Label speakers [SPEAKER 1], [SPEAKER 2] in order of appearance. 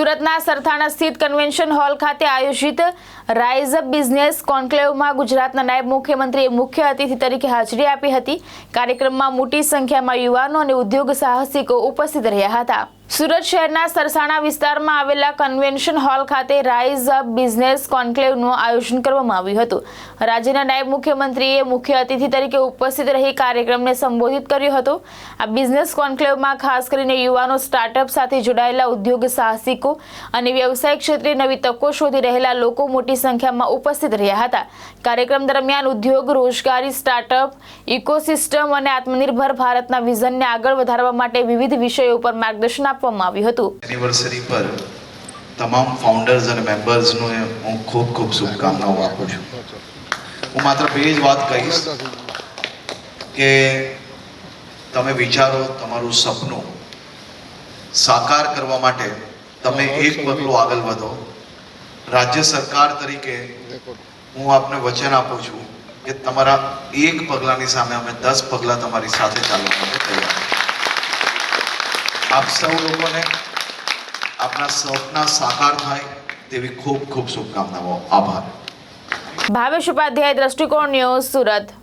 [SPEAKER 1] સુરતના સરથાણા સ્થિત convention hall ખાતે આયોજિત રાઇઝ અપ બિઝનેસ કોન્ક્લેવમાં ગુજરાતના નાયબ મુખ્યમંત્રીએ મુખ્ય અતિથિ તરીકે હાજરી આપી હતી। કાર્યક્રમમાં મોટી સંખ્યામાં યુવાનો અને ઉદ્યોગ સાહસિકો ઉપસ્થિત રહ્યા હતા। સુરત શહેરના સરસાણા વિસ્તારમાં આવેલા કન્વેન્શન હોલ ખાતે રાઇઝ અપ બિઝનેસ કોન્ક્લેવનું આયોજન કરવામાં આવ્યું હતું। રાજ્યના નાયબ મુખ્યમંત્રીએ મુખ્ય અતિથિ તરીકે ઉપસ્થિત રહી કાર્યક્રમને સંબોધિત કર્યો હતો। આ બિઝનેસ કોન્ક્લેવમાં ખાસ કરીને યુવાનો, સ્ટાર્ટઅપ સાથે જોડાયેલા ઉદ્યોગ સાહસિકો અને વ્યવસાય ક્ષેત્રે નવી તકો શોધી રહેલા લોકો મોટી સંખ્યામાં ઉપસ્થિત રહ્યા હતા। કાર્યક્રમ દરમિયાન ઉદ્યોગ, રોજગારી, સ્ટાર્ટઅપ, ઇકોસિસ્ટમ અને આત્મનિર્ભર ભારતના વિઝનને આગળ વધારવા માટે વિવિધ વિષયો પર માર્ગદર્શન આપવામાં આવ્યું હતું।
[SPEAKER 2] એનિવર્સરી પર તમામ ફાઉન્ડર્સ અને મેમ્બર્સનો હું ખૂબ ખૂબ શુભકામનાઓ આપું છું। હું માત્ર બે જ વાત કહીશ કે તમે વિચારો, તમારું સપનું સાકાર કરવા માટે તમે એક પગલું આગળ વધો। રાજ્ય સરકાર તરીકે હું આપને વચન આપું છું કે તમારા એક પગલાની સામે અમે 10 પગલા તમારી સાથે ચાલવા માટે તૈયાર છીએ। આપ સૌ લોકોને આપના સપના સાકાર થાય તેવી ખૂબ ખૂબ શુભકામનાઓ। આભાર।
[SPEAKER 1] ભાવેશ ઉપાધ્યાય, દ્રષ્ટિકોણ ન્યૂઝ, સુરત।